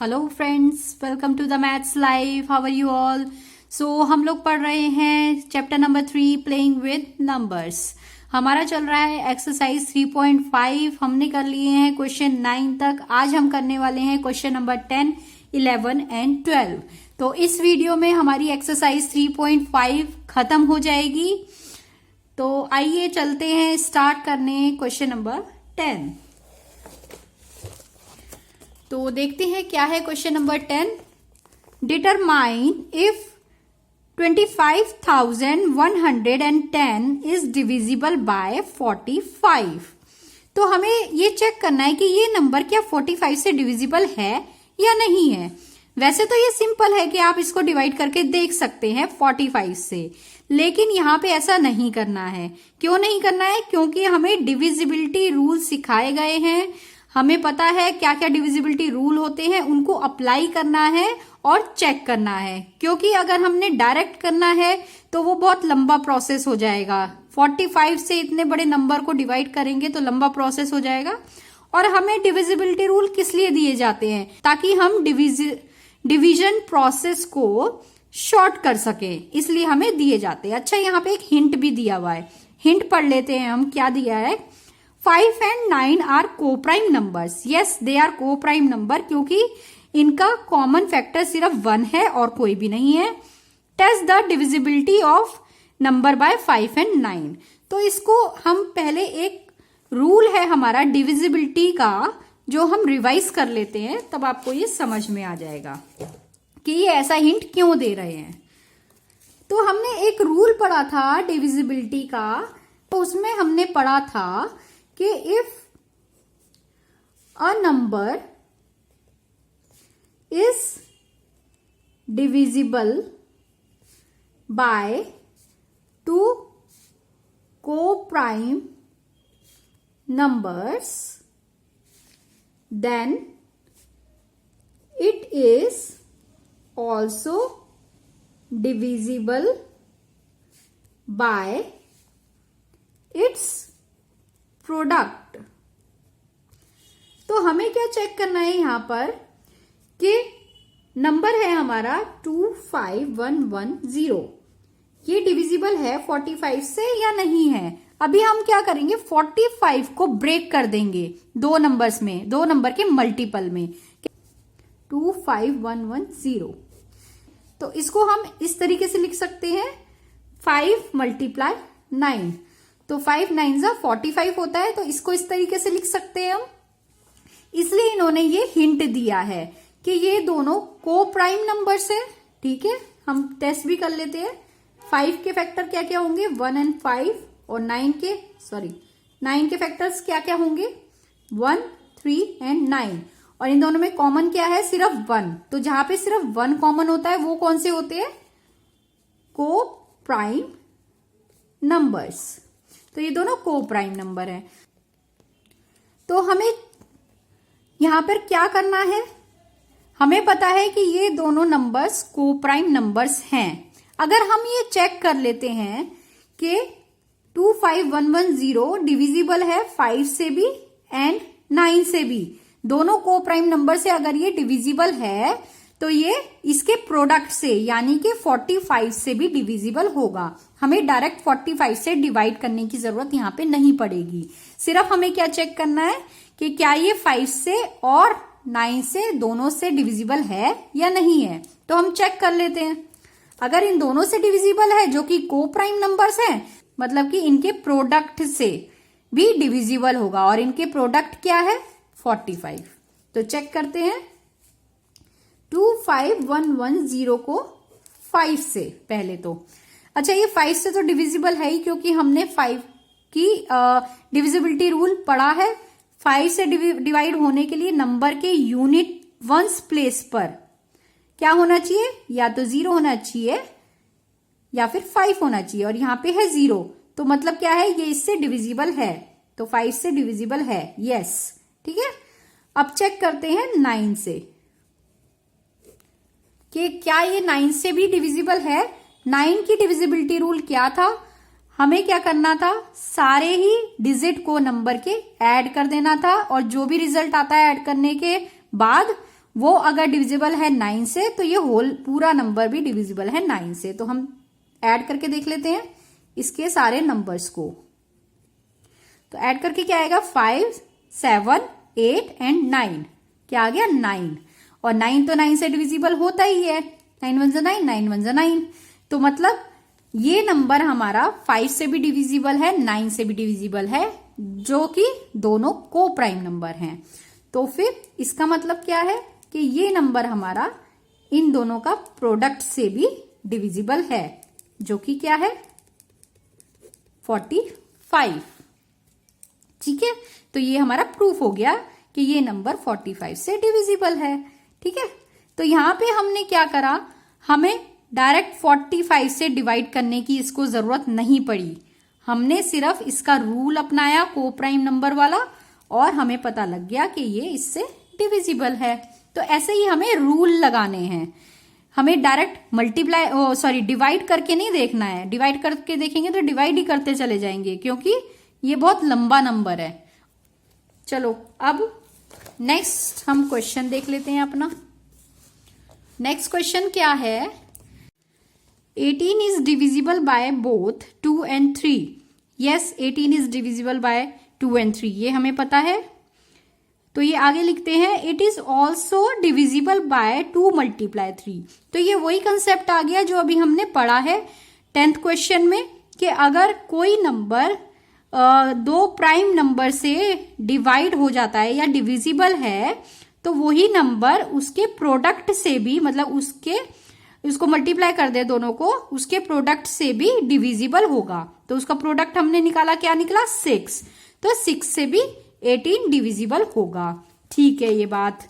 Hello friends, welcome to the maths life. How are you all? So हम लोग पढ़ रहे हैं chapter number 3 playing with numbers. हमारा चल रहा है एक्सरसाइज 3.5। हमने कर लिए हैं क्वेश्चन 9 तक। आज हम करने वाले हैं क्वेश्चन नंबर 10, 11 एंड 12। तो इस वीडियो में हमारी एक्सरसाइज 3.5 खत्म हो जाएगी। तो आइए चलते हैं स्टार्ट करने क्वेश्चन नंबर 10। तो देखते हैं क्या है question number 10। Determine if 25,110 is divisible by 45। तो हमें ये चेक करना है कि ये नंबर क्या 45 से डिविजिबल है या नहीं है। वैसे तो ये सिंपल है कि आप इसको डिवाइड करके देख सकते हैं 45 से, लेकिन यहाँ पे ऐसा नहीं करना है। क्यों नहीं करना है? क्योंकि हमें डिविजिबिलिटी रूल सिखाए गए हैं। हमें पता है क्या क्या डिविजिबिलिटी रूल होते हैं, उनको अप्लाई करना है और चेक करना है। क्योंकि अगर हमने डायरेक्ट करना है तो वो बहुत लंबा प्रोसेस हो जाएगा। 45 से इतने बड़े नंबर को डिवाइड करेंगे तो लंबा प्रोसेस हो जाएगा। और हमें डिविजिबिलिटी रूल किस लिए दिए जाते हैं? ताकि हम डिवीजन प्रोसेस को शॉर्ट कर सके, इसलिए हमें दिए जाते हैं। अच्छा, यहाँ पे एक हिंट भी दिया हुआ है। हिंट पढ़ लेते हैं हम। क्या दिया है? 5 and 9 are coprime numbers. Yes, they are coprime number, क्योंकि इनका कॉमन फैक्टर सिर्फ 1 है और कोई भी नहीं है। Test the divisibility of number by 5 and 9। तो इसको हम पहले एक रूल है हमारा डिविजिबिलिटी का, जो हम रिवाइज कर लेते हैं, तब आपको ये समझ में आ जाएगा कि ये ऐसा हिंट क्यों दे रहे हैं। तो हमने एक रूल पढ़ा था डिविजिबिलिटी का, तो उसमें हमने पढ़ा था कि if a number is divisible by 2 co-prime numbers, then it is also divisible by its product. तो हमें क्या चेक करना है यहाँ पर कि नंबर है हमारा 25110, ये डिविजिबल है 45 से या नहीं है। अभी हम क्या करेंगे, 45 को ब्रेक कर देंगे दो नंबर्स में, दो नंबर के मल्टीपल में। 25110, तो इसको हम इस तरीके से लिख सकते हैं 5 × 9। तो 5 9 45 होता है, तो इसको इस तरीके से लिख सकते हैं हम। इसलिए इन्होंने ये हिंट दिया है कि ये दोनों को प्राइम नंबर्स है। ठीक है, हम टेस्ट भी कर लेते हैं। 5 के फैक्टर क्या क्या होंगे? 1 और 5। और 9 के फैक्टर्स क्या क्या होंगे? 1, 3 और 9। और इन दोनों में कॉमन क्या है? सिर्फ 1। तो जहां पे सिर्फ 1 कॉमन होता है वो कौन से होते हैं? को प्राइम नंबर्स। तो ये दोनों को प्राइम नंबर है। तो हमें यहां पर क्या करना है? हमें पता है कि ये दोनों नंबर्स को प्राइम नंबर्स हैं। अगर हम ये चेक कर लेते हैं कि 25110 डिविजिबल है 5 से भी एंड 9 से भी, दोनों को प्राइम नंबर से अगर ये डिविजिबल है तो ये इसके प्रोडक्ट से यानी कि 45 से भी डिविजिबल होगा। हमें डायरेक्ट 45 से डिवाइड करने की जरूरत यहाँ पे नहीं पड़ेगी। सिर्फ हमें क्या चेक करना है कि क्या ये 5 से और 9 से दोनों से डिविजिबल है या नहीं है। तो हम चेक कर लेते हैं। अगर इन दोनों से डिविजिबल है, जो कि को प्राइम नंबर्स हैं, मतलब कि इनके प्रोडक्ट से भी डिविजिबल होगा। और इनके प्रोडक्ट क्या है? 45। तो चेक करते हैं 25110 को 5 से पहले तो। अच्छा, ये 5 से तो डिविजिबल है ही, क्योंकि हमने 5 की डिविजिबिलिटी रूल पढ़ा है। 5 से डिवाइड होने के लिए नंबर के यूनिट वंस प्लेस पर क्या होना चाहिए? या तो 0 होना चाहिए या फिर 5 होना चाहिए। और यहाँ पे है 0, तो मतलब क्या है? ये इससे डिविजिबल है। तो 5 से डिविजिबल है। यस, ठीक है। अब चेक करते हैं 9 से कि क्या ये 9 से भी डिविजिबल है। 9 की डिविजिबिलिटी रूल क्या था? हमें क्या करना था? सारे ही डिजिट को नंबर के ऐड कर देना था, और जो भी रिजल्ट आता है ऐड करने के बाद वो अगर डिविजिबल है 9 से तो ये होल पूरा नंबर भी डिविजिबल है 9 से। तो हम ऐड करके देख लेते हैं इसके सारे नंबर्स को। तो ऐड करके क्या आएगा, 5, 7, 8 एंड 9। क्या आ गया, 9। और 9 तो 9 से डिविजिबल होता ही है, 9 1 9, 9 1 9। तो मतलब ये नंबर हमारा 5 से भी डिविजिबल है, 9 से भी डिविजिबल है, जो कि दोनों को प्राइम नंबर हैं। तो फिर इसका मतलब क्या है कि ये नंबर हमारा इन दोनों का प्रोडक्ट से भी डिविजिबल है, जो कि क्या है 45। ठीक है, तो ये हमारा प्रूफ हो गया कि ये नंबर 45 से डिविजिबल है। ठीक है, तो यहां पे हमने क्या करा, हमें डायरेक्ट 45 से डिवाइड करने की इसको जरूरत नहीं पड़ी। हमने सिर्फ इसका रूल अपनाया को प्राइम नंबर वाला, और हमें पता लग गया कि ये इससे डिविजिबल है। तो ऐसे ही हमें रूल लगाने हैं, हमें डायरेक्ट डिवाइड करके नहीं देखना है। डिवाइड करके देखेंगे तो डिवाइड ही करते चले जाएंगे, क्योंकि ये बहुत लंबा नंबर है। चलो अब नेक्स्ट हम क्वेश्चन देख लेते हैं अपना। नेक्स्ट क्वेश्चन क्या है, 18 is divisible by both 2 and 3। Yes, 18 is divisible by 2 and 3, ये हमें पता है। तो ये आगे लिखते हैं, it is also divisible by 2 multiply 3। तो ये वही कंसेप्ट आ गया जो अभी हमने पढ़ा है 10th क्वेश्चन में, कि अगर कोई नंबर दो प्राइम नंबर से डिवाइड हो जाता है या डिविजिबल है, तो वही नंबर उसके प्रोडक्ट से भी, मतलब उसको मल्टीप्लाई कर दे दोनों को, उसके प्रोडक्ट से भी डिविजिबल होगा। तो उसका प्रोडक्ट हमने निकाला, क्या निकला 6। तो 6 से भी 18 डिविजिबल होगा। ठीक है, ये बात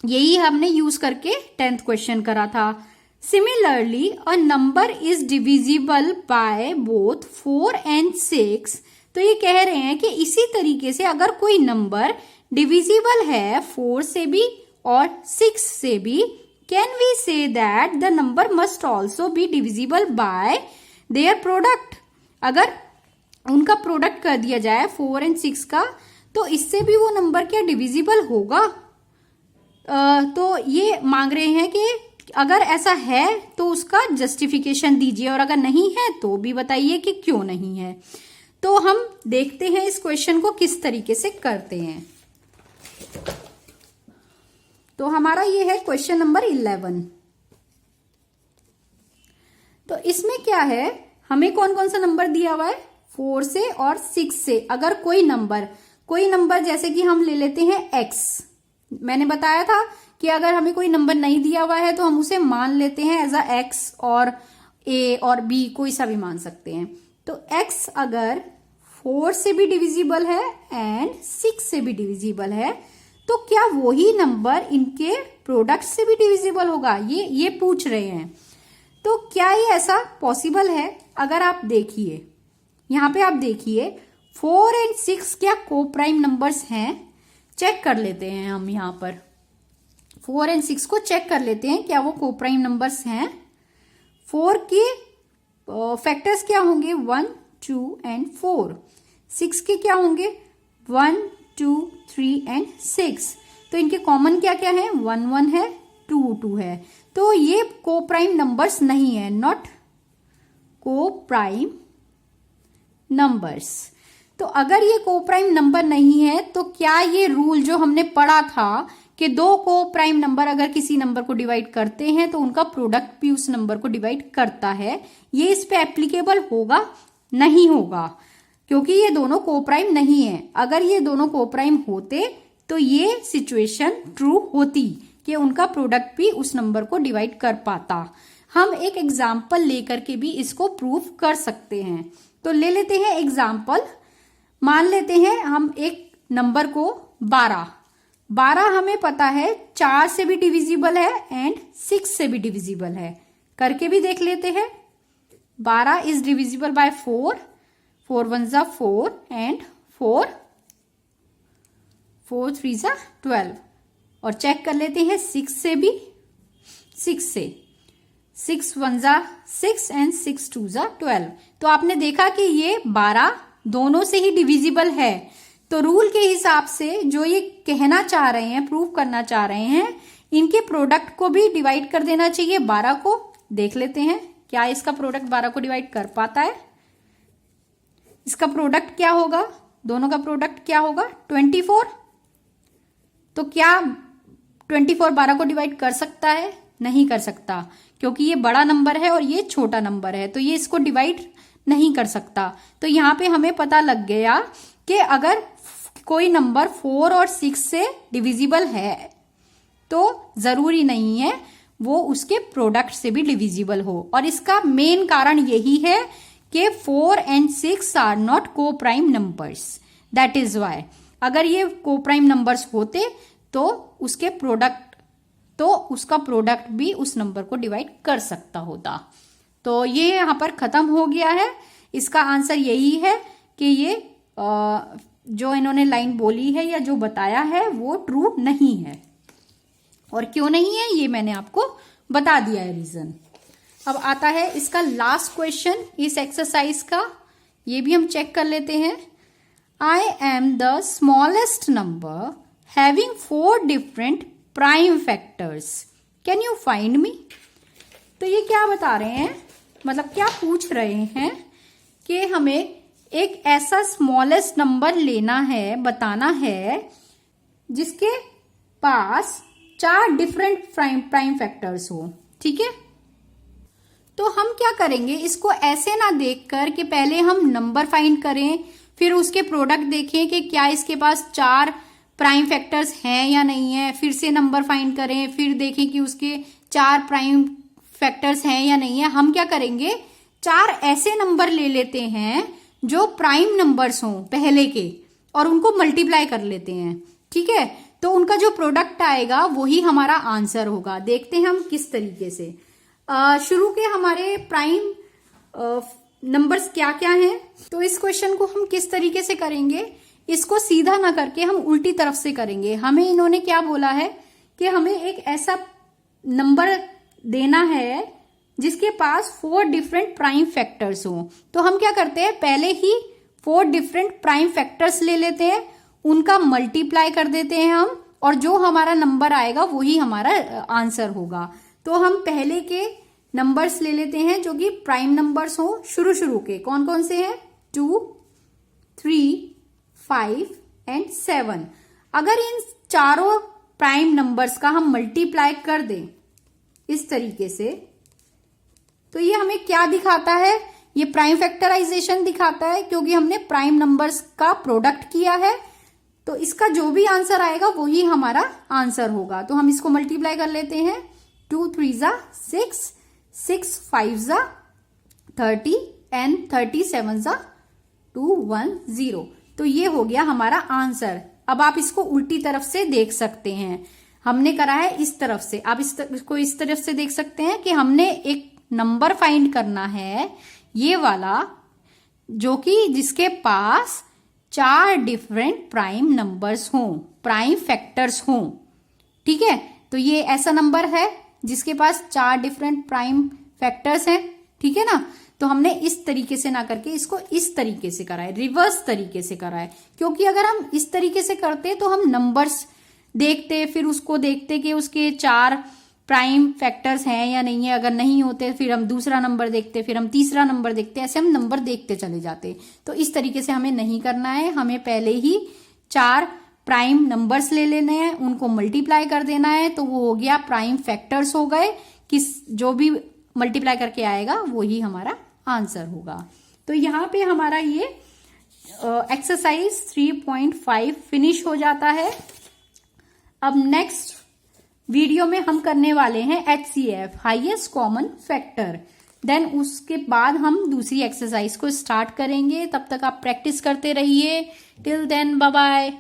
यही हमने यूज करके 10th क्वेश्चन करा था। Similarly a number is divisible by both 4 and 6। तो ये कह रहे हैं कि इसी तरीके से अगर कोई नंबर डिविजिबल है 4 से भी और 6 से भी, can we say that the number must also be divisible by their product। अगर उनका प्रोडक्ट कर दिया जाए 4 एंड 6 का, तो इससे भी वो नंबर क्या डिविजिबल होगा। तो ये मांग रहे हैं कि अगर ऐसा है तो उसका जस्टिफिकेशन दीजिए, और अगर नहीं है तो भी बताइए कि क्यों नहीं है। तो हम देखते हैं इस क्वेश्चन को किस तरीके से करते हैं। तो हमारा ये है क्वेश्चन नंबर 11। तो इसमें क्या है, हमें कौन कौन सा नंबर दिया हुआ है, 4 से और 6 से। अगर कोई नंबर जैसे कि हम ले लेते हैं x, मैंने बताया था कि अगर हमें कोई नंबर नहीं दिया हुआ है तो हम उसे मान लेते हैं एज अ x और a और b, कोई सा भी मान सकते हैं। तो x अगर 4 से भी डिविजिबल है एंड 6 से भी डिविजिबल है, तो क्या वही नंबर इनके प्रोडक्ट से भी डिविजिबल होगा, ये पूछ रहे हैं। तो क्या ये ऐसा पॉसिबल है? अगर आप देखिए, यहां पे आप देखिए 4 एंड 6 क्या को प्राइम नंबर्स हैं? चेक कर लेते हैं हम यहां पर 4 एंड 6 को चेक कर लेते हैं, क्या वो को प्राइम नंबर्स हैं। 4 के फैक्टर्स क्या होंगे, 1 2 एंड 4। 6 के क्या होंगे, 1 2 3 एंड 6। तो इनके कॉमन क्या क्या है, 1 1 है, 2 2 है। तो ये को प्राइम नंबर्स नहीं है, नॉट को प्राइम नंबर्स। तो अगर ये को प्राइम नंबर नहीं है, तो क्या ये रूल जो हमने पढ़ा था कि दो को प्राइम नंबर अगर किसी नंबर को डिवाइड करते हैं तो उनका प्रोडक्ट भी उस नंबर को डिवाइड करता है, ये इस पे एप्लीकेबल होगा? नहीं होगा, क्योंकि ये दोनों को प्राइम नहीं है। अगर ये दोनों को प्राइम होते तो ये सिचुएशन ट्रू होती कि उनका प्रोडक्ट भी उस नंबर को डिवाइड कर पाता। हम एक एग्जाम्पल लेकर के भी इसको प्रूव कर सकते हैं। तो ले लेते हैं एग्जाम्पल। मान लेते हैं हम एक नंबर को 12 हमें पता है 4 से भी डिविजिबल है एंड 6 से भी डिविजिबल है। करके भी देख लेते हैं। 12 इज डिविजिबल बाय 4 1 जा 4 एंड 4 3 जा 12। और चेक कर लेते हैं 6 से भी, 6 से 6 1 जा 6 एंड 6 2 जा 12। तो आपने देखा कि ये 12 दोनों से ही डिविजिबल है, तो रूल के हिसाब से जो ये कहना चाह रहे हैं, प्रूव करना चाह रहे हैं, इनके प्रोडक्ट को भी डिवाइड कर देना चाहिए 12 को। देख लेते हैं क्या इसका प्रोडक्ट 12 को डिवाइड कर पाता है। इसका प्रोडक्ट क्या होगा, दोनों का प्रोडक्ट क्या होगा 24। तो क्या 24 12 को डिवाइड कर सकता है? नहीं कर सकता, क्योंकि ये बड़ा नंबर है और ये छोटा नंबर है, तो ये इसको डिवाइड नहीं कर सकता। तो यहाँ पे हमें पता लग गया कि अगर कोई नंबर 4 और 6 से डिविजिबल है तो जरूरी नहीं है वो उसके प्रोडक्ट से भी डिविजिबल हो। और इसका मेन कारण यही है कि 4 and 6 are not coprime numbers, that is why. अगर ये को प्राइम नंबर्स होते तो उसके प्रोडक्ट, तो उसका प्रोडक्ट भी उस नंबर को डिवाइड कर सकता होता। तो ये यहां पर खत्म हो गया है। इसका आंसर यही है कि ये जो इन्होंने लाइन बोली है या जो बताया है वो ट्रू नहीं है। और क्यों नहीं है ये मैंने आपको बता दिया है रीजन। अब आता है इसका लास्ट क्वेश्चन इस एक्सरसाइज का, ये भी हम चेक कर लेते हैं। I am the smallest number having 4 different prime factors, can you find me. तो ये क्या बता रहे हैं, मतलब क्या पूछ रहे हैं कि हमें एक ऐसा स्मॉलेस्ट नंबर लेना है, बताना है जिसके पास 4 डिफरेंट प्राइम फैक्टर्स हो। ठीक है, तो हम क्या करेंगे, इसको ऐसे ना देखकर कि पहले हम नंबर फाइंड करें फिर उसके प्रोडक्ट देखें कि क्या इसके पास 4 प्राइम फैक्टर्स हैं या नहीं है, फिर से नंबर फाइंड करें, फिर देखें कि उसके 4 प्राइम फैक्टर्स हैं या नहीं है। हम क्या करेंगे, 4 ऐसे नंबर ले लेते हैं जो प्राइम नंबर्स हों पहले के और उनको मल्टीप्लाई कर लेते हैं। ठीक है, तो उनका जो प्रोडक्ट आएगा वही हमारा आंसर होगा। देखते हैं हम किस तरीके से। शुरू के हमारे प्राइम नंबर्स क्या क्या हैं, तो इस क्वेश्चन को हम किस तरीके से करेंगे, इसको सीधा ना करके हम उल्टी तरफ से करेंगे। हमें इन्होंने क्या बोला है कि हमें एक ऐसा नंबर देना है जिसके पास 4 डिफरेंट प्राइम फैक्टर्स हो। तो हम क्या करते हैं, पहले ही 4 डिफरेंट प्राइम फैक्टर्स ले लेते हैं, उनका मल्टीप्लाई कर देते हैं हम, और जो हमारा नंबर आएगा वही हमारा आंसर होगा। तो हम पहले के नंबर्स ले लेते हैं जो कि प्राइम नंबर्स हो शुरू के। कौन कौन से हैं, 2, 3, 5 एंड 7। अगर इन चारों प्राइम नंबर्स का हम मल्टीप्लाई कर दें इस तरीके से, तो ये हमें क्या दिखाता है, ये प्राइम फैक्टराइजेशन दिखाता है, क्योंकि हमने प्राइम नंबर्स का प्रोडक्ट किया है। तो इसका जो भी आंसर आएगा वही हमारा आंसर होगा। तो हम इसको मल्टीप्लाई कर लेते हैं, 2 3 जा 6, 6 5 जा 30 एंड 37 जा 210। तो ये हो गया हमारा आंसर। अब आप इसको उल्टी तरफ से देख सकते हैं, हमने करा है इस तरफ से, आप इसको इस तरफ से देख सकते हैं कि हमने एक नंबर फाइंड करना है ये वाला, जो कि जिसके पास 4 डिफरेंट प्राइम नंबर्स हों, प्राइम फैक्टर्स हों। ठीक है, तो ये ऐसा नंबर है जिसके पास 4 डिफरेंट प्राइम फैक्टर्स हैं। ठीक है ना, तो हमने इस तरीके से ना करके इसको इस तरीके से करा है, रिवर्स तरीके से करा है। क्योंकि अगर हम इस तरीके से करते तो हम नंबर्स देखते, फिर उसको देखते कि उसके 4 प्राइम फैक्टर्स हैं या नहीं है। अगर नहीं होते फिर हम दूसरा नंबर देखते, फिर हम तीसरा नंबर देखते, ऐसे हम नंबर देखते चले जाते। तो इस तरीके से हमें नहीं करना है, हमें पहले ही 4 प्राइम नंबर्स ले लेने हैं, उनको मल्टीप्लाई कर देना है, तो वो हो गया प्राइम फैक्टर्स हो गए। जो भी मल्टीप्लाई करके आएगा वही हमारा आंसर होगा। तो यहाँ पे हमारा ये एक्सरसाइज 3.5 फिनिश हो जाता है। अब नेक्स्ट वीडियो में हम करने वाले हैं HCF, highest common factor. Then उसके बाद हम दूसरी एक्सरसाइज को स्टार्ट करेंगे। तब तक आप प्रैक्टिस करते रहिए। Till then bye bye.